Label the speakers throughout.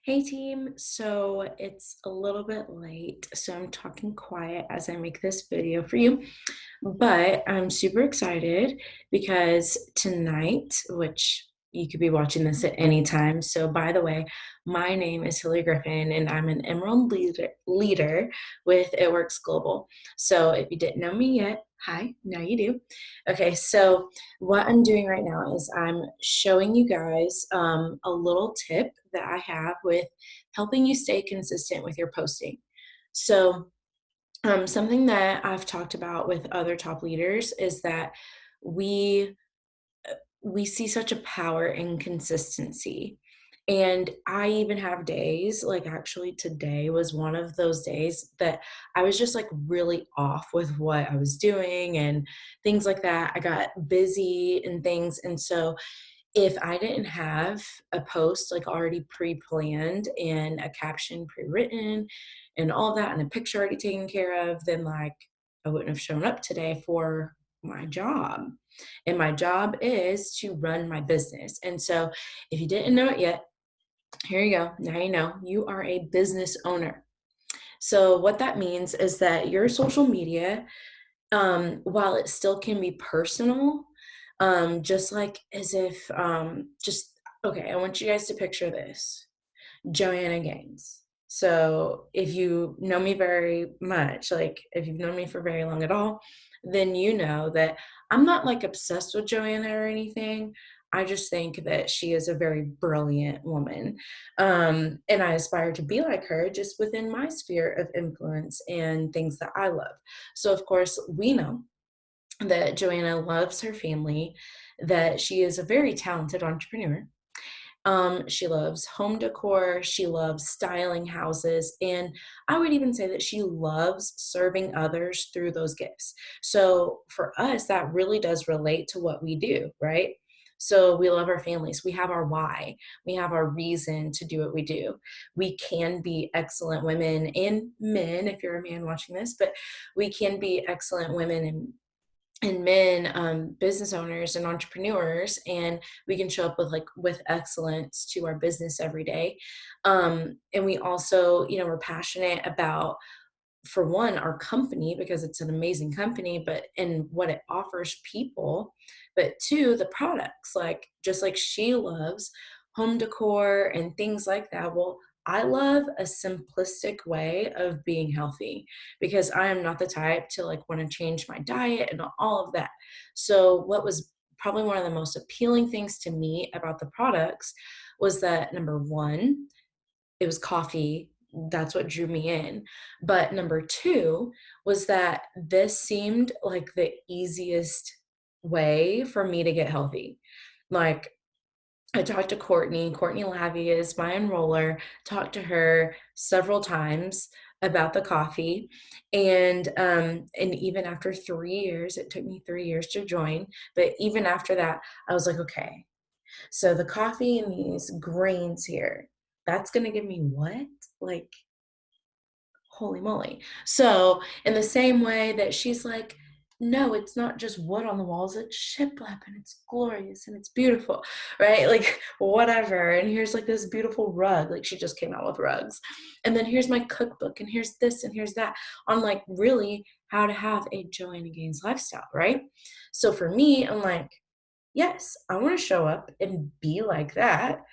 Speaker 1: Hey team, so it's a little bit late, so I'm talking quiet as I make this video for you, but I'm super excited because tonight, which you could be watching this at any time. So, by the way, my name is Hillary Griffin, and I'm an Emerald leader with It Works Global. So, if you didn't know me yet, hi, now you do. Okay, so what I'm doing right now is I'm showing you guys a little tip that I have with helping you stay consistent with your posting. So, something that I've talked about with other top leaders is that we we see such a power in consistency. And I even have days, like actually today was one of those days that I was just like really off with what I was doing and things like that. I got busy and things. And so if I didn't have a post like already pre-planned and a caption pre-written and all that and a picture already taken care of, then like I wouldn't have shown up today for my job. And my job is to run my business. And so if you didn't know it yet, here you go. Now you know you are a business owner. So what that means is that your social media, while it still can be personal, just like as if just okay, I want you guys to picture this. Joanna Gaines. So if you know me very much, like if you've known me for very long at all, then you know that I'm not like obsessed with Joanna or anything. I just think that she is a very brilliant woman. And I aspire to be like her just within my sphere of influence and things that I love. So, of course, we know that Joanna loves her family, that she is a very talented entrepreneur. She loves home decor, she loves styling houses, and I would even say that she loves serving others through those gifts. So for us, that really does relate to what we do, right? So we love our families. We have our why. We have our reason to do what we do. We can be excellent women and men if you're a man watching this, but we can be excellent women and men, business owners and entrepreneurs, and we can show up with excellence to our business every day. And we also, we're passionate about, for one, our company because it's an amazing company, but in what it offers people, but two, the products, like just like she loves home decor and things like that. Well, I love a simplistic way of being healthy because I am not the type to like want to change my diet and all of that. So what was probably one of the most appealing things to me about the products was that number one, it was coffee. That's what drew me in. But number two was that this seemed like the easiest way for me to get healthy. Like, I talked to Courtney. Courtney Lavie is my enroller. Talked to her several times about the coffee, and even after 3 years, it took me 3 years to join. But even after that, I was like, okay, so the coffee and these grains here, that's gonna give me what? Like, holy moly. So, in the same way that she's like, no, it's not just wood on the walls, it's shiplap and it's glorious and it's beautiful, right? Like, whatever. And here's like this beautiful rug. Like, she just came out with rugs. And then here's my cookbook, and here's this, and here's that on like really how to have a Joanna Gaines lifestyle, right? So, for me, I'm like, yes, I want to show up and be like that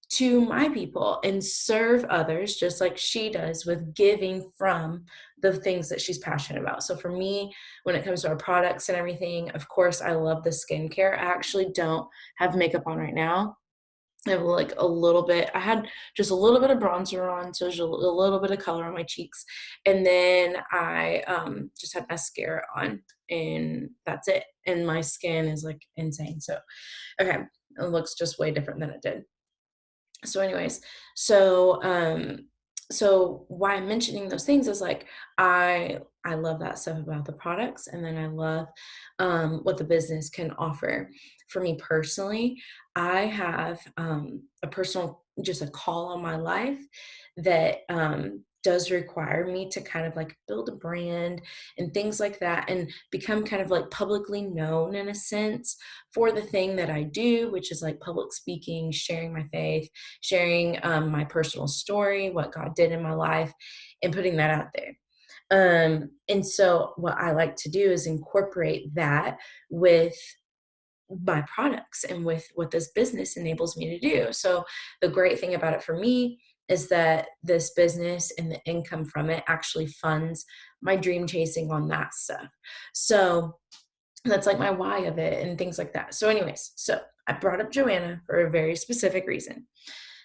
Speaker 1: to my people and serve others just like she does with giving from the things that she's passionate about. So for me, when it comes to our products and everything, of course, I love the skincare. I actually don't have makeup on right now. I have like a little bit, I had just a little bit of bronzer on, so there's a little bit of color on my cheeks. And then I just had mascara on, and that's it. And my skin is like insane. So, okay, it looks just way different than it did. So anyways, so why I'm mentioning those things is like I love that stuff about the products, and then I love what the business can offer. For me personally, I have a personal, just a call on my life that does require me to kind of like build a brand and things like that and become kind of like publicly known in a sense for the thing that I do, which is like public speaking, sharing my faith, sharing my personal story, what God did in my life, and putting that out there. And so what I like to do is incorporate that with my products and with what this business enables me to do. So the great thing about it for me is that this business and the income from it actually funds my dream chasing on that stuff. So that's like my why of it and things like that. So anyways, so I brought up Joanna for a very specific reason.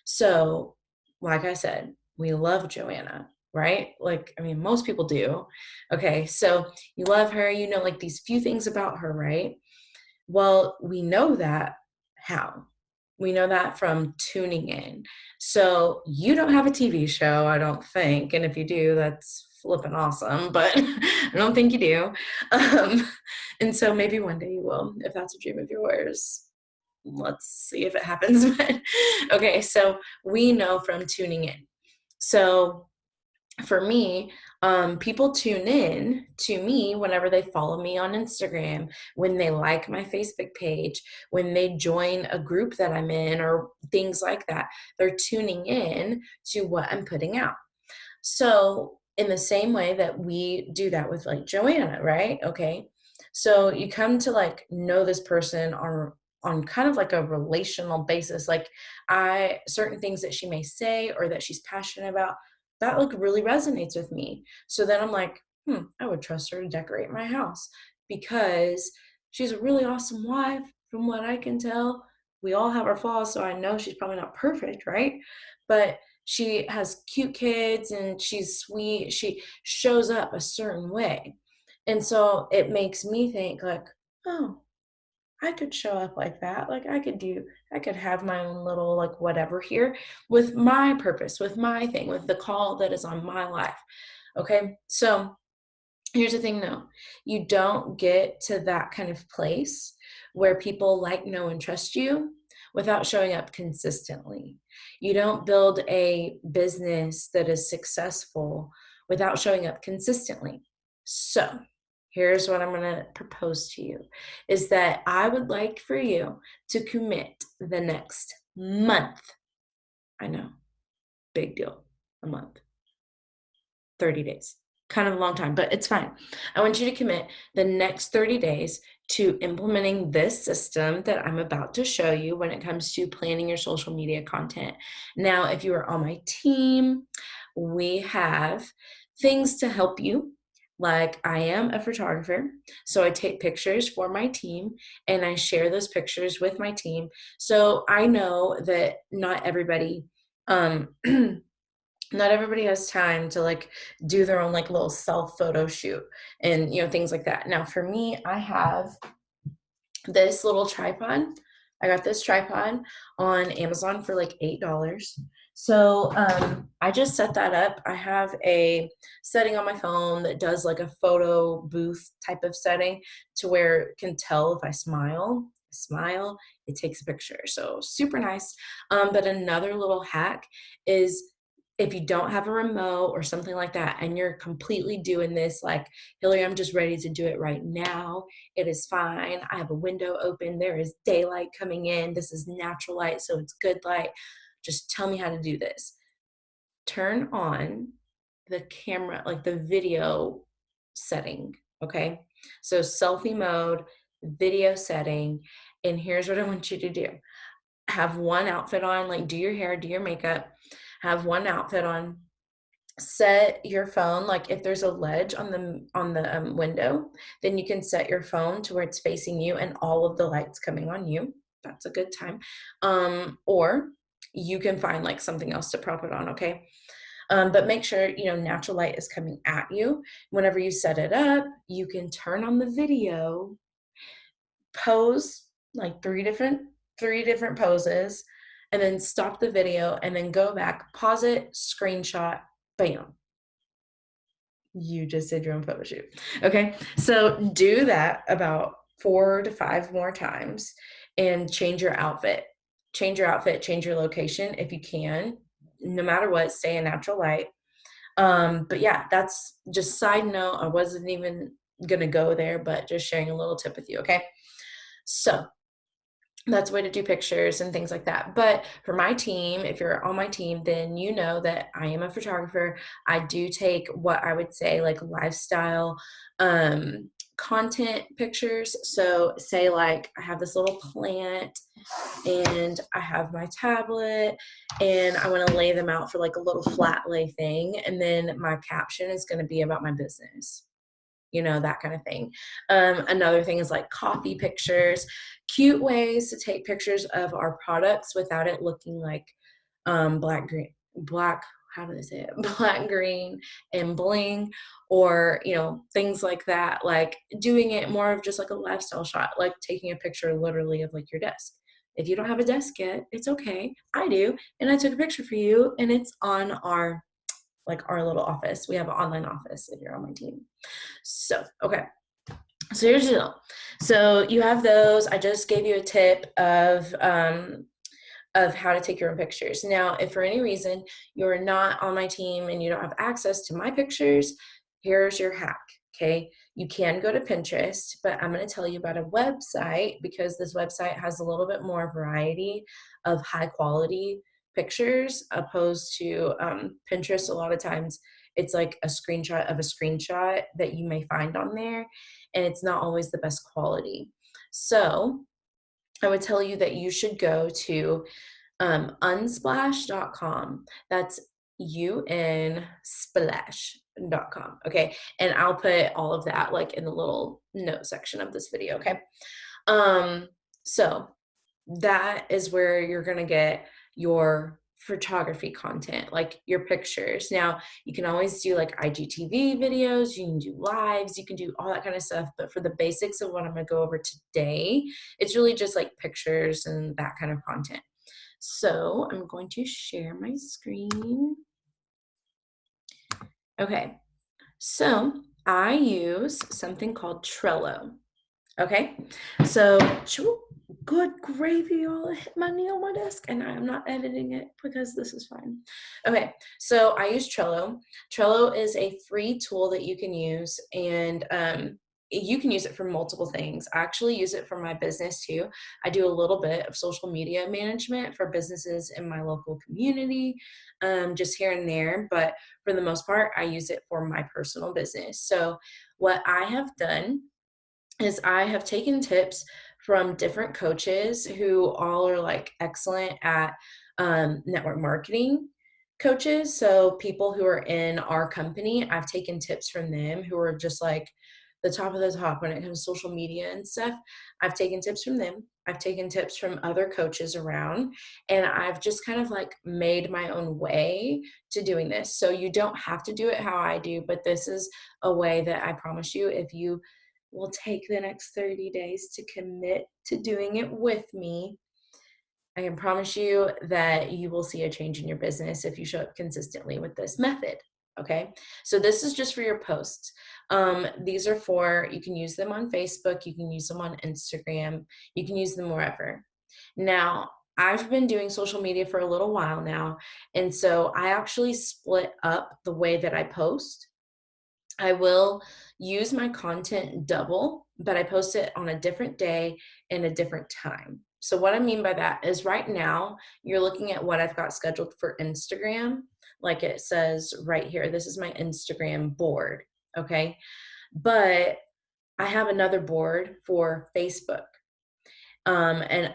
Speaker 1: So like I said, we love Joanna, right? Like, I mean, most people do. Okay. So you love her, you know, like these few things about her, right? Well, we know that how? We know that from tuning in. So you don't have a TV show, I don't think. And if you do, that's flippin' awesome, but I don't think you do. Um, and so maybe one day you will, if that's a dream of yours. Let's see if it happens. But okay, so we know from tuning in. So for me, people tune in to me whenever they follow me on Instagram, when they like my Facebook page, when they join a group that I'm in, or things like that. They're tuning in to what I'm putting out. So, in the same way that we do that with like Joanna, right? Okay. So you come to like know this person on kind of like a relational basis. Like I certain things that she may say or that she's passionate about, that like really resonates with me. So then I'm like, I would trust her to decorate my house because she's a really awesome wife, from what I can tell. We all have our flaws, so I know she's probably not perfect, right? But she has cute kids and she's sweet. She shows up a certain way. And so it makes me think like, oh, I could show up like that. Like I could have my own little like whatever here with my purpose, with my thing, with the call that is on my life. Okay. So here's the thing though, you don't get to that kind of place where people like, know, and trust you without showing up consistently. You don't build a business that is successful without showing up consistently. So here's what I'm going to propose to you is that I would like for you to commit the next month. I know, big deal, a month. 30 days. Kind of a long time, but it's fine. I want you to commit the next 30 days to implementing this system that I'm about to show you when it comes to planning your social media content. Now, if you are on my team, we have things to help you. Like I am a photographer, so I take pictures for my team and I share those pictures with my team. So I know that not everybody um not everybody has time to like do their own like little self photo shoot and things like that. Now for me, I have this little tripod. I got this tripod on Amazon for like $8. So I just set that up. I have a setting on my phone that does like a photo booth type of setting to where it can tell if I smile, it takes a picture. So super nice. But another little hack is if you don't have a remote or something like that, and you're completely doing this like, Hillary, I'm just ready to do it right now. It is fine. I have a window open. There is daylight coming in. This is natural light, so it's good light. Just tell me how to do this. Turn on the camera, like the video setting, okay? So selfie mode, video setting, and here's what I want you to do. Have one outfit on, like do your hair, do your makeup, have one outfit on, set your phone, like if there's a ledge on the window, then you can set your phone to where it's facing you and all of the lights coming on you. That's a good time. Or you can find like something else to prop it on, okay? But make sure natural light is coming at you. Whenever you set it up, you can turn on the video, pose like three different poses, and then stop the video and then go back, pause it, screenshot, bam, you just did your own photo shoot. Okay, so do that about 4 to 5 more times and change your outfit. Change your outfit, change your location if you can. No matter what, stay in natural light. But yeah, that's just side note. I wasn't even gonna go there, but just sharing a little tip with you, okay? So that's a way to do pictures and things like that. But for my team, if you're on my team, then you know that I am a photographer. I do take what I would say like lifestyle content pictures. So say like I have this little plant and I have my tablet and I want to lay them out for like a little flat lay thing. And then my caption is going to be about my business, that kind of thing. Another thing is like coffee pictures, cute ways to take pictures of our products without it looking like black, how do they say it? Black, green, and bling, or, things like that. Like doing it more of just like a lifestyle shot, like taking a picture literally of like your desk. If you don't have a desk yet, it's okay. I do. And I took a picture for you and it's on our little office. We have an online office if you're on my team. So, okay. So here's the deal. So you have those. I just gave you a tip of how to take your own pictures. Now, if for any reason you're not on my team and you don't have access to my pictures, here's your hack. Okay. You can go to Pinterest, but I'm going to tell you about a website because this website has a little bit more variety of high quality pictures opposed to Pinterest. A lot of times it's like a screenshot of a screenshot that you may find on there, and it's not always the best quality. So I would tell you that you should go to unsplash.com. That's unsplash.com. Okay. And I'll put all of that like in the little note section of this video. Okay. So that is where you're going to get your photography content, like your pictures. Now, you can always do like IGTV videos, you can do lives, you can do all that kind of stuff. But for the basics of what I'm going to go over today, it's really just like pictures and that kind of content. So I'm going to share my screen. Okay, so I use something called Trello. Okay, so good gravy, y'all. I hit my knee on my desk and I'm not editing it because this is fine. Okay, so I use Trello. Trello is a free tool that you can use, and you can use it for multiple things. I actually use it for my business too. I do a little bit of social media management for businesses in my local community, just here and there, but for the most part, I use it for my personal business. So what I have done is I have taken tips from different coaches who all are like excellent at network marketing coaches. So people who are in our company, I've taken tips from them who are just like the top of the top when it comes to social media and stuff. I've taken tips from them. I've taken tips from other coaches around, and I've just kind of like made my own way to doing this. So you don't have to do it how I do, but this is a way that I promise you, if you will take the next 30 days to commit to doing it with me, I can promise you that you will see a change in your business if you show up consistently with this method. Okay, so this is just for your posts. These are you can use them on Facebook, you can use them on Instagram, you can use them wherever. Now, I've been doing social media for a little while now, and so I actually split up the way that I post. I will use my content double, but I post it on a different day and a different time. So what I mean by that is right now you're looking at what I've got scheduled for Instagram. Like it says right here, this is my Instagram board. Okay. But I have another board for Facebook. And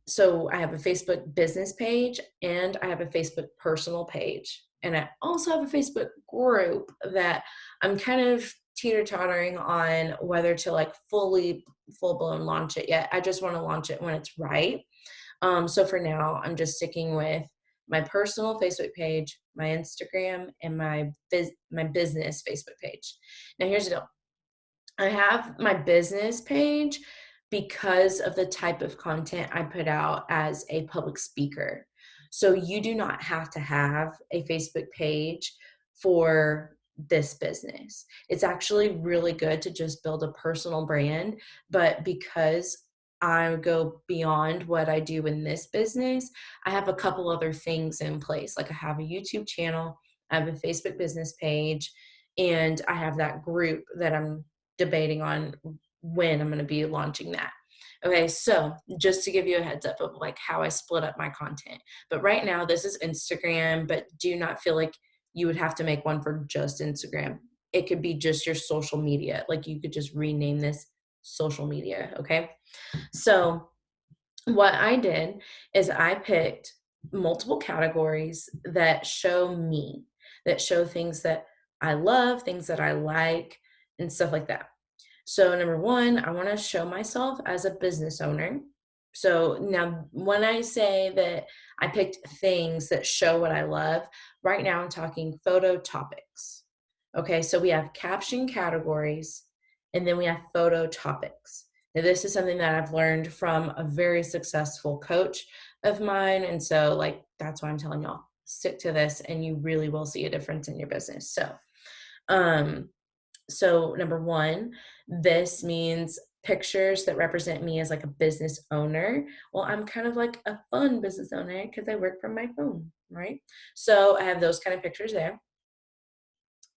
Speaker 1: so I have a Facebook business page and I have a Facebook personal page. And I also have a Facebook group that I'm kind of teeter-tottering on whether to like full-blown launch it yet. I just want to launch it when it's right. So for now, I'm just sticking with my personal Facebook page, my Instagram, and my business Facebook page. Now here's the deal. I have my business page because of the type of content I put out as a public speaker. So you do not have to have a Facebook page for this business. It's actually really good to just build a personal brand, but because I go beyond what I do in this business, I have a couple other things in place. Like I have a YouTube channel, I have a Facebook business page, and I have that group that I'm debating on when I'm going to be launching that. Okay, so just to give you a heads up of like how I split up my content. But right now, this is Instagram, but do not feel like you would have to make one for just Instagram. It could be just your social media. Like you could just rename this social media. Okay, so what I did is I picked multiple categories that show me, that show things that I love, things that I like, and stuff like that. So, number one, I want to show myself as a business owner. So, now when I say that I picked things that show what I love, right now I'm talking photo topics. Okay, so we have caption categories and then we have photo topics. Now, this is something that I've learned from a very successful coach of mine. And so, like, that's why I'm telling y'all, stick to this and you really will see a difference in your business. Um, so number one, this means pictures that represent me as like a business owner. Well, I'm kind of like a fun business owner because I work from my phone, right? So I have those kind of pictures there.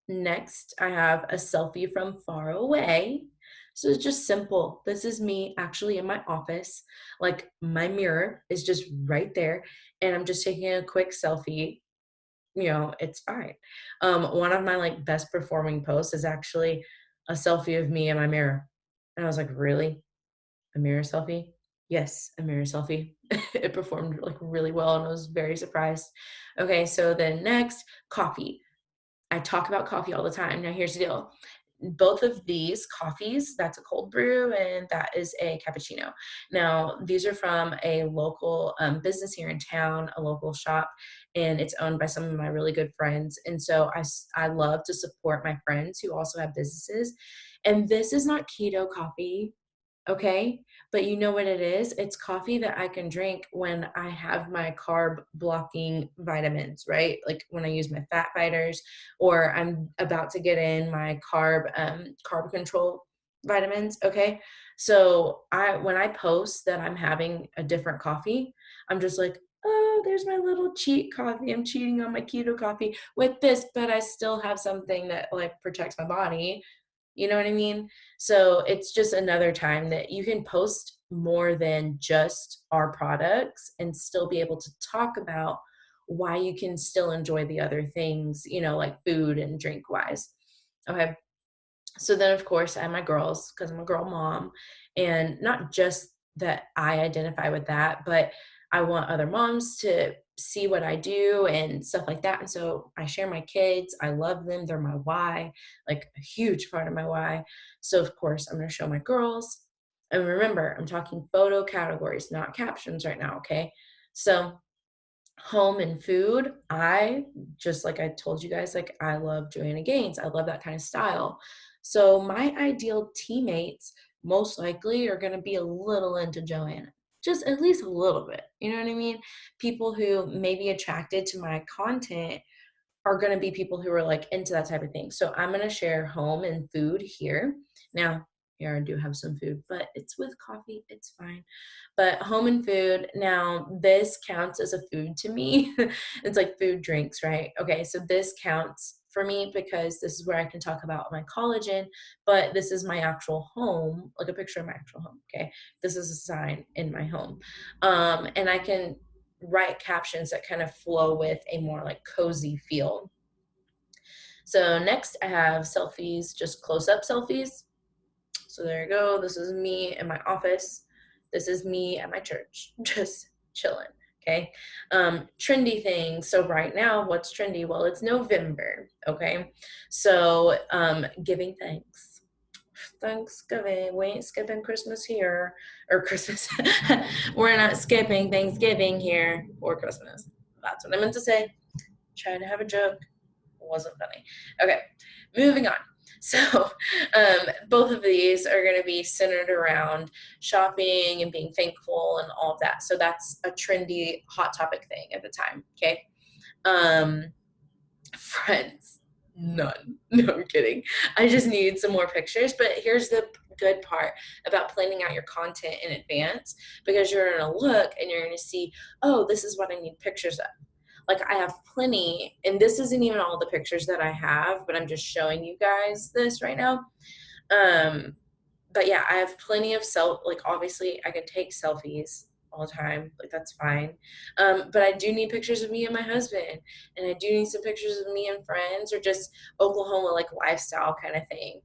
Speaker 1: Next, I have a selfie from far away. So it's just simple. This is me actually in my office. Like my mirror is just right there. And I'm just taking a quick selfie. It's fine. One of my like best performing posts is actually a selfie of me in my mirror. And I was like, really? A mirror selfie? Yes, a mirror selfie. It performed like really well and I was very surprised. Okay, so then next, coffee. I talk about coffee all the time. Now, here's the deal. Both of these coffees, that's a cold brew and that is a cappuccino. Now, these are from a local business here in town, a local shop, and it's owned by some of my really good friends. And so I love to support my friends who also have businesses. And this is not keto coffee. Okay. But you know what it is? It's coffee that I can drink when I have my carb blocking vitamins, right? Like when I use my fat fighters or I'm about to get in my carb control vitamins. Okay. So when I post that I'm having a different coffee, I'm just like, oh, there's my little cheat coffee. I'm cheating on my keto coffee with this, but I still have something that like protects my body. You know what I mean? So it's just another time that you can post more than just our products and still be able to talk about why you can still enjoy the other things, like food and drink wise. Okay. So then, of course, I have my girls because I'm a girl mom. And not just that I identify with that, but I want other moms to see what I do and stuff like that. And so I share my kids. I love them. They're my why, like a huge part of my why. So, of course, I'm going to show my girls. And remember, I'm talking photo categories, not captions right now. Okay. So, home and food, I just like I told you guys, like I love Joanna Gaines. I love that kind of style. So my ideal teammates most likely are going to be a little into Joanna, just at least a little bit. You know what I mean? People who may be attracted to my content are going to be people who are like into that type of thing. So I'm going to share home and food here. Now, here I do have some food, but it's with coffee. It's fine. But home and food. Now, this counts as a food to me. It's like food drinks, right? Okay, so this counts for me because this is where I can talk about my collagen, but this is my actual home, like a picture of my actual home. Okay, this is a sign in my home. And I can write captions that kind of flow with a more like cozy feel. So next I have selfies, just close-up selfies. So there you go. This is me in my office. This is me at my church, just chilling. Okay. Trendy things. So right now, what's trendy? Well, it's November. Okay. So giving thanks. Thanksgiving. We ain't skipping Christmas here. Or Christmas. We're not skipping Thanksgiving here or Christmas. That's what I meant to say. Trying to have a joke. It wasn't funny. Okay. Moving on. So both of these are going to be centered around shopping and being thankful and all of that. So that's a trendy hot topic thing at the time. Okay. Friends, none. No, I'm kidding. I just need some more pictures. But here's the good part about planning out your content in advance, because you're going to look and you're going to see, oh, this is what I need pictures of. Like I have plenty, and this isn't even all the pictures that I have, but I'm just showing you guys this right now. Um, but yeah, I have plenty of like obviously I can take selfies all the time, like that's fine. But I do need pictures of me and my husband, and I do need some pictures of me and friends, or just Oklahoma like lifestyle kind of thing.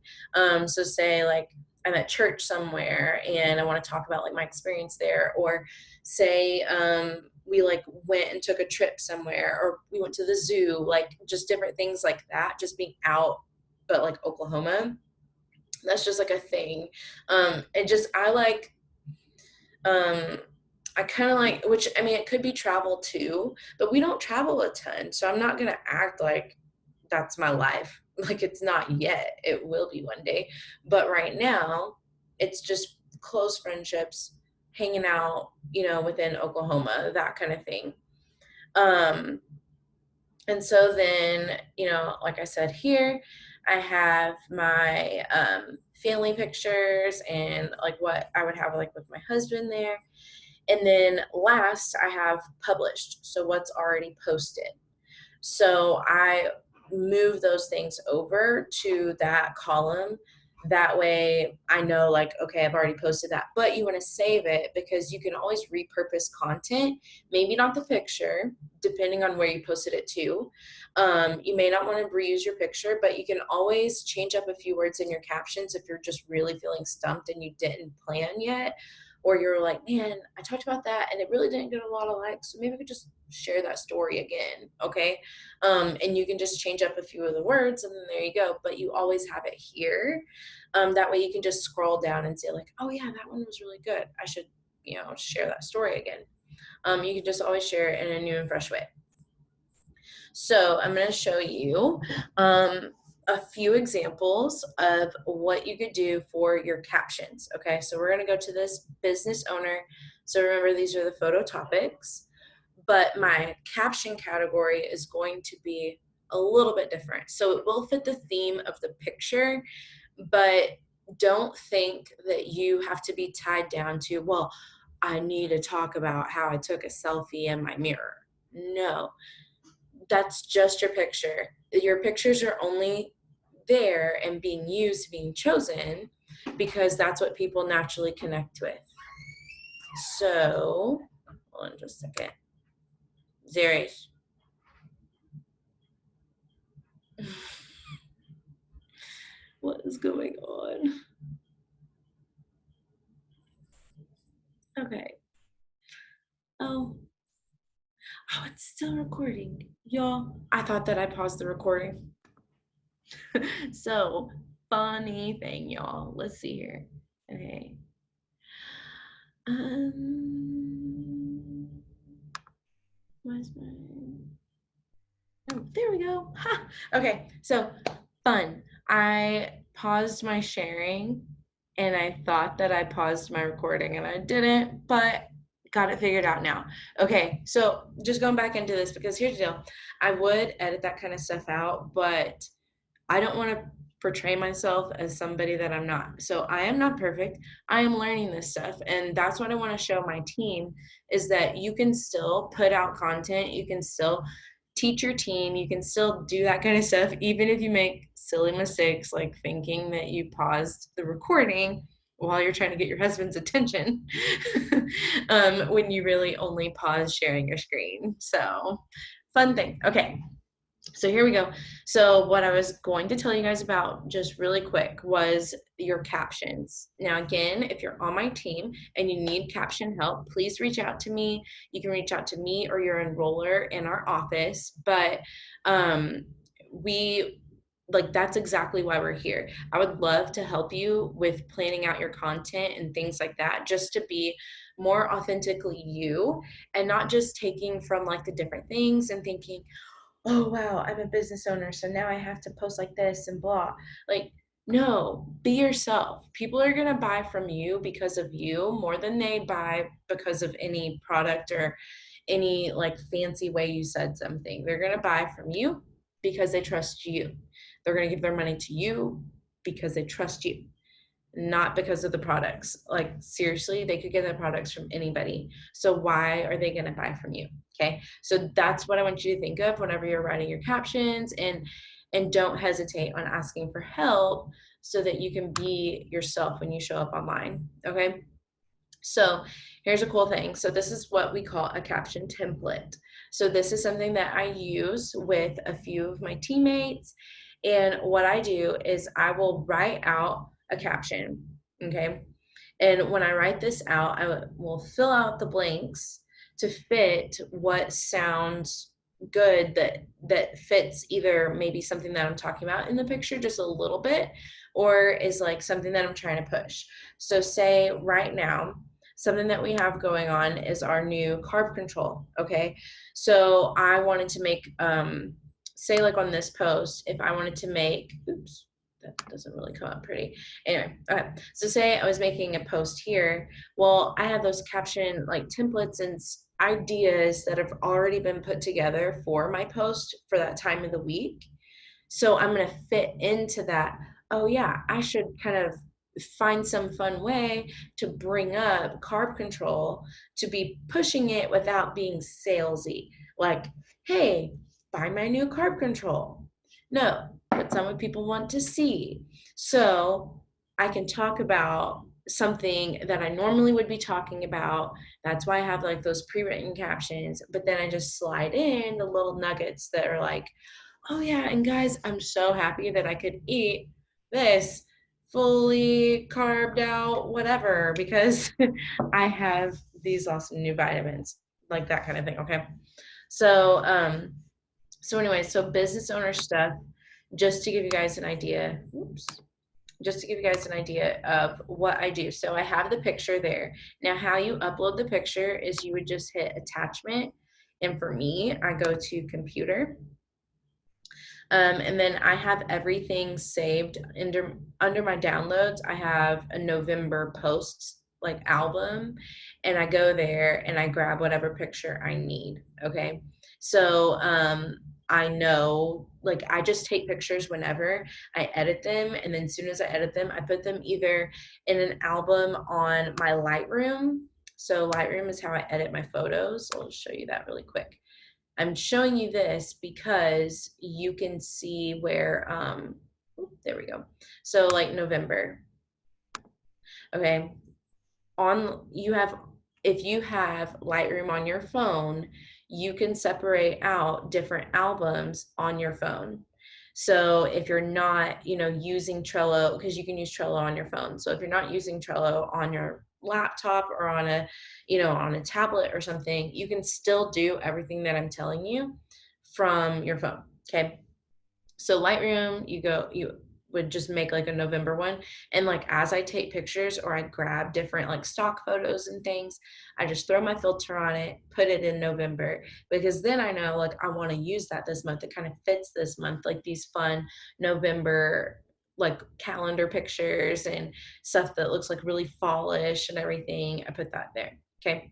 Speaker 1: So say like I'm at church somewhere and I want to talk about like my experience there, or say we like went and took a trip somewhere, or we went to the zoo, like just different things like that, just being out, but like Oklahoma, that's just like a thing. It just I like I kind of like, which I mean it could be travel too, but we don't travel a ton, so I'm not gonna act like that's my life. Like it's not yet. It will be one day, but right now it's just close friendships, hanging out, within Oklahoma, that kind of thing. um and so then, like I said here, I have my family pictures and like what I would have like with my husband there. And then last, I have published. So what's already posted. So I move those things over to that column. That way I know, like, okay, I've already posted that, but you want to save it because you can always repurpose content, maybe not the picture, depending on where you posted it to. You may not want to reuse your picture, but you can always change up a few words in your captions if you're just really feeling stumped and you didn't plan yet, or you're like, man, I talked about that and it really didn't get a lot of likes, so maybe I could just share that story again. Okay. And you can just change up a few of the words and then there you go, but you always have it here. That way you can just scroll down and say like, oh yeah, that one was really good, I should share that story again. You can just always share it in a new and fresh way. So I'm going to show you a few examples of what you could do for your captions. Okay, so we're going to go to this business owner. So remember, these are the photo topics, but my caption category is going to be a little bit different. So it will fit the theme of the picture, but don't think that you have to be tied down to, well, I need to talk about how I took a selfie in my mirror. No, that's just your picture. Your pictures are only there and being used, being chosen, because that's what people naturally connect with. So, hold on just a second. Zeres. What is going on? Okay. Oh, oh, it's still recording. Y'all, I thought that I paused the recording. So, funny thing, y'all. Let's see here. Okay. Where's my... Oh, there we go. Ha! Okay, so fun. I paused my sharing and I thought that I paused my recording and I didn't, but got it figured out now. Okay, so just going back into this, because here's the deal. I would edit that kind of stuff out, but I don't want to portray myself as somebody that I'm not. So I am not perfect. I am learning this stuff. And that's what I want to show my team, is that you can still put out content. You can still teach your team. You can still do that kind of stuff, even if you make silly mistakes, like thinking that you paused the recording while you're trying to get your husband's attention, when you really only pause sharing your screen. So fun thing. Okay. So here we go. So what I was going to tell you guys about just really quick was your captions. Now, again, if you're on my team and you need caption help, please reach out to me. You can reach out to me or your enroller in our office. But we like that's exactly why we're here. I would love to help you with planning out your content and things like that, just to be more authentically you and not just taking from like the different things and thinking, oh wow, I'm a business owner, so now I have to post like this and blah. Like, no, be yourself. People are gonna buy from you because of you more than they buy because of any product or any like fancy way you said something. They're gonna buy from you because they trust you. They're gonna give their money to you because they trust you, not because of the products. Like seriously, they could get the products from anybody. So why are they gonna buy from you? Okay, so that's what I want you to think of whenever you're writing your captions, and don't hesitate on asking for help so that you can be yourself when you show up online. Okay, so here's a cool thing. So this is what we call a caption template. So this is something that I use with a few of my teammates. And what I do is I will write out a caption. Okay. And when I write this out, I will fill out the blanks to fit what sounds good, that fits either maybe something that I'm talking about in the picture just a little bit, or is like something that I'm trying to push. So say right now, something that we have going on is our new carb control. Okay, so I wanted to make say like on this post, if I wanted to make, oops, that doesn't really come out pretty. Anyway, okay. So say I was making a post here. Well, I have those caption like templates and ideas that have already been put together for my post for that time of the week. So I'm going to fit into that. Oh yeah, I should kind of find some fun way to bring up carb control, to be pushing it without being salesy. Like, hey, buy my new carb control. No, but some people want to see. So I can talk about something that I normally would be talking about. That's why I have like those pre-written captions, but then I just slide in the little nuggets that are like, oh yeah, and guys, I'm so happy that I could eat this fully carved out whatever because I have these awesome new vitamins, like that kind of thing. Okay. So so anyway, so business owner stuff, just to give you guys an idea. Oops. Just to give you guys an idea of what I do. So I have the picture there. Now how you upload the picture is you would just hit attachment. And for me, I go to computer. And then I have everything saved under my downloads. I have a November posts like album, and I go there and I grab whatever picture I need. Okay. So I know, like, I just take pictures whenever I edit them, and then as soon as I edit them, I put them either in an album on my Lightroom. So Lightroom is how I edit my photos. I'll show you that really quick. I'm showing you this because you can see where, there we go. So like November, okay, if you have Lightroom on your phone, you can separate out different albums on your phone. So if you're not, using Trello, because you can use Trello on your phone. So if you're not using Trello on your laptop or on a tablet or something, you can still do everything that I'm telling you from your phone. Okay. So Lightroom, you would just make like a November one. And like as I take pictures or I grab different like stock photos and things, I just throw my filter on it, put it in November, because then I know like I want to use that this month. It kind of fits this month, like these fun November like calendar pictures and stuff that looks like really fallish and everything. I put that there. Okay.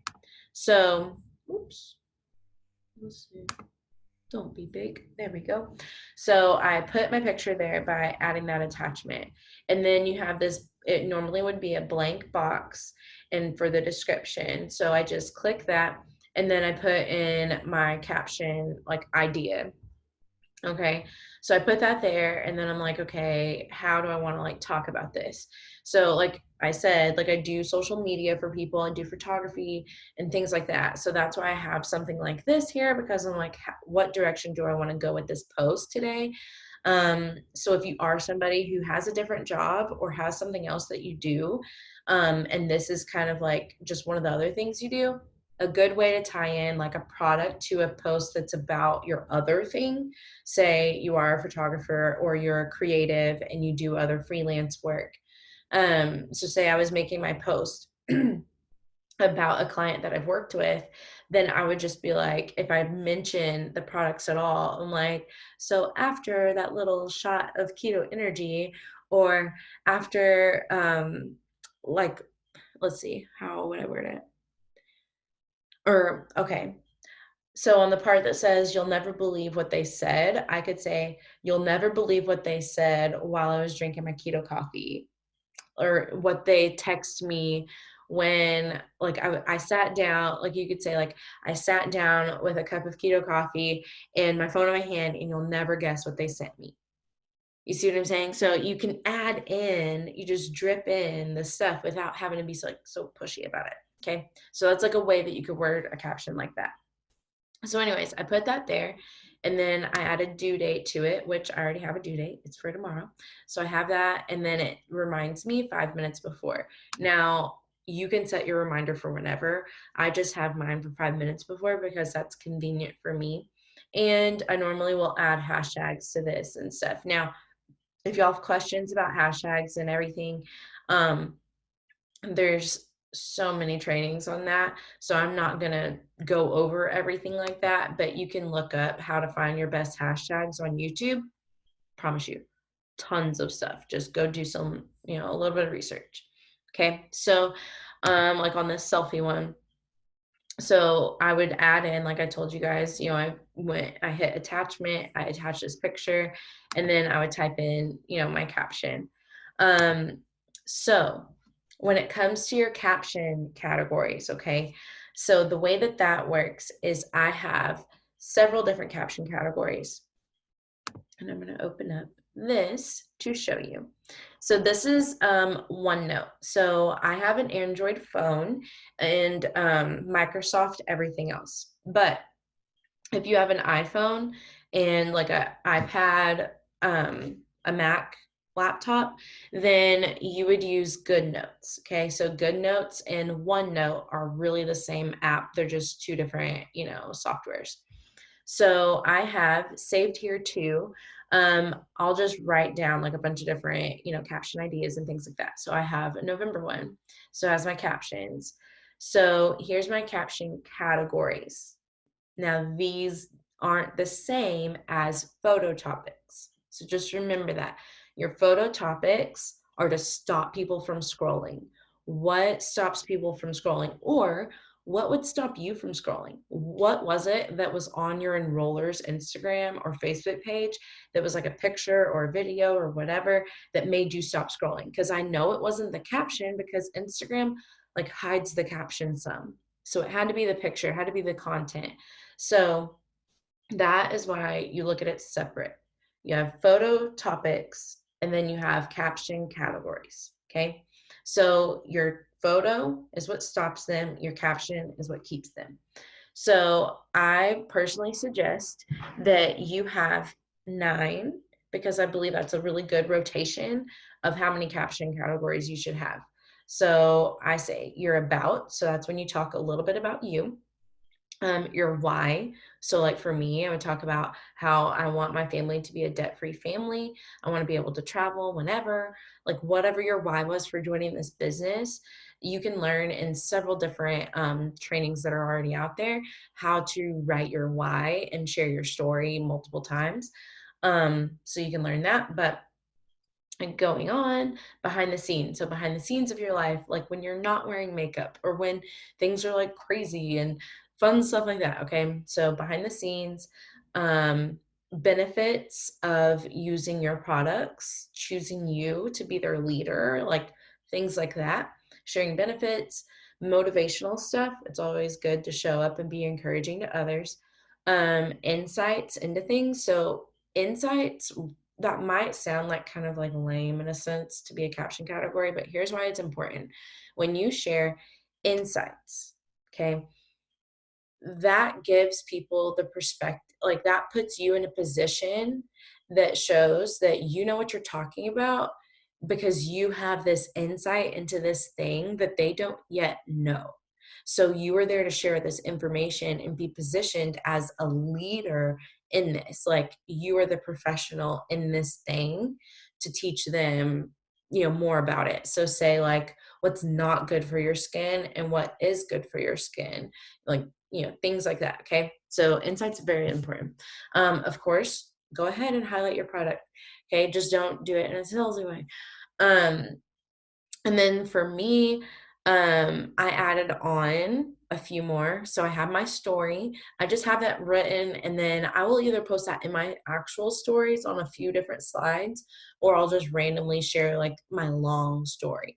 Speaker 1: So, oops. Let's see. Don't be big. There we go. So I put my picture there by adding that attachment. And then you have this, it normally would be a blank box and for the description. So I just click that and then I put in my caption like idea. Okay. So I put that there and then I'm like, okay, how do I want to like talk about this? So like I said, like I do social media for people, I do photography and things like that. So that's why I have something like this here, because I'm like, what direction do I want to go with this post today? So if you are somebody who has a different job or has something else that you do, and this is kind of like just one of the other things you do, a good way to tie in like a product to a post that's about your other thing. Say you are a photographer or you're a creative and you do other freelance work. So say I was making my post about a client that I've worked with, then I would just be like, if I mention the products at all, I'm like, so after that little shot of keto energy, or after like, let's see, how would I word it? Or okay, so on the part that says you'll never believe what they said, I could say you'll never believe what they said while I was drinking my keto coffee, or what they text me when like I sat down, like you could say like I sat down with a cup of keto coffee and my phone in my hand, and you'll never guess what they sent me. You see what I'm saying? So you can add in, you just drip in the stuff without having to be so pushy about it. Okay. So that's like a way that you could word a caption like that. So anyways, I put that there, and then I added due date to it, which I already have a due date. It's for tomorrow. So I have that, and then it reminds me 5 minutes before. Now, you can set your reminder for whenever. I just have mine for 5 minutes before because that's convenient for me. And I normally will add hashtags to this and stuff. Now, if y'all have questions about hashtags and everything, um, there's so many trainings on that. So I'm not going to go over everything like that, but you can look up how to find your best hashtags on YouTube. Promise you, tons of stuff. Just go do some, a little bit of research. Okay. So, like on this selfie one, so I would add in, like I told you guys, I hit attachment, I attach this picture, and then I would type in, my caption. So when it comes to your caption categories, okay, so the way that that works is I have several different caption categories, and I'm going to open up this to show you. So this is OneNote. So I have an Android phone and Microsoft everything else. But if you have an iPhone and like a iPad, a Mac laptop, then you would use GoodNotes. Okay, so GoodNotes and OneNote are really the same app. They're just two different, softwares. So I have saved here too. I'll just write down like a bunch of different, caption ideas and things like that. So I have a November one. So as my captions. So here's my caption categories. Now these aren't the same as photo topics. So just remember that your photo topics are to stop people from scrolling. What stops people from scrolling? Or what would stop you from scrolling? What was it that was on your enroller's Instagram or Facebook page that was like a picture or a video or whatever that made you stop scrolling? Because I know it wasn't the caption, because Instagram like hides the caption some. So it had to be the picture, it had to be the content. So that is why you look at it separate. You have photo topics and then you have caption categories. Okay. So your photo is what stops them, your caption is what keeps them. So I personally suggest that you have 9, because I believe that's a really good rotation of how many caption categories you should have. So I say your about, so that's when you talk a little bit about you. Your why. So like for me, I would talk about how I want my family to be a debt-free family. I want to be able to travel whenever, like whatever your why was for joining this business. You can learn in several different trainings that are already out there how to write your why and share your story multiple times. So you can learn that. But and going on behind the scenes. So behind the scenes of your life, like when you're not wearing makeup or when things are like crazy and fun stuff like that. Okay. So behind the scenes, um, benefits of using your products, choosing you to be their leader, like things like that, sharing benefits, motivational stuff. It's always good to show up and be encouraging to others. Insights into things. So insights that might sound like kind of like lame in a sense to be a caption category, but here's why it's important. When you share insights, okay, that gives people the perspective, like that puts you in a position that shows that you know what you're talking about because you have this insight into this thing that they don't yet know. So you are there to share this information and be positioned as a leader in this. Like you are the professional in this thing to teach them, more about it. So say like what's not good for your skin and what is good for your skin. Like things like that. Okay. So insights are very important. Of course, go ahead and highlight your product. Okay. Just don't do it in a salesy way. Um, and then for me, I added on a few more. So I have my story. I just have that written, and then I will either post that in my actual stories on a few different slides, or I'll just randomly share like my long story.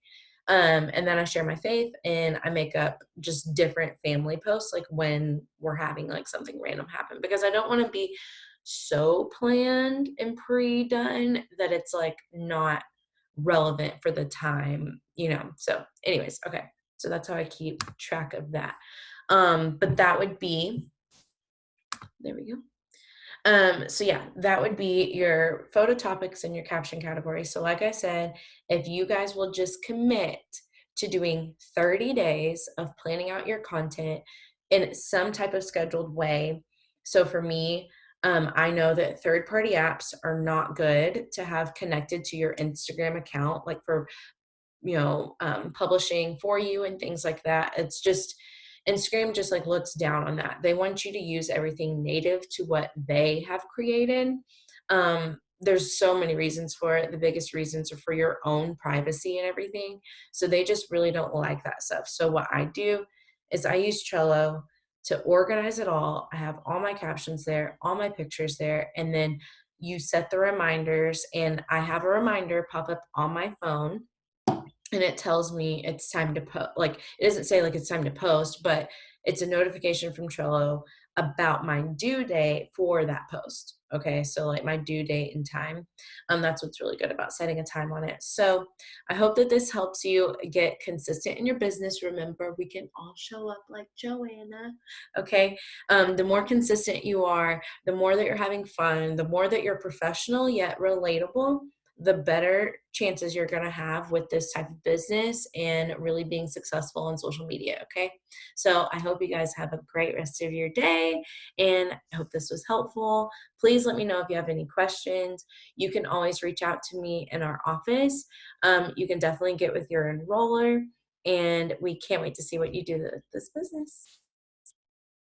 Speaker 1: And then I share my faith and I make up just different family posts, like when we're having like something random happen, because I don't want to be so planned and pre-done that it's like not relevant for the time, you know. So, anyways, okay. So that's how I keep track of that. But that would be, there we go. So yeah, that would be your photo topics and your caption category. So like I said, if you guys will just commit to doing 30 days of planning out your content in some type of scheduled way. So for me, I know that third-party apps are not good to have connected to your Instagram account, like for publishing for you and things like that. It's just Instagram just like looks down on that. They want you to use everything native to what they have created. There's so many reasons for it. The biggest reasons are for your own privacy and everything. So they just really don't like that stuff. So what I do is I use Trello to organize it all. I have all my captions there, all my pictures there, and then you set the reminders, and I have a reminder pop up on my phone, and it tells me it's time to post. Like, it doesn't say like it's time to post, but it's a notification from Trello about my due date for that post. Okay, so like my due date and time. That's what's really good about setting a time on it. So I hope that this helps you get consistent in your business. Remember, we can all show up like Joanna. Okay, the more consistent you are, the more that you're having fun, the more that you're professional yet relatable, the better chances you're going to have with this type of business and really being successful on social media. Okay. So I hope you guys have a great rest of your day, and I hope this was helpful. Please let me know if you have any questions. You can always reach out to me in our office. You can definitely get with your enroller, and we can't wait to see what you do with this business.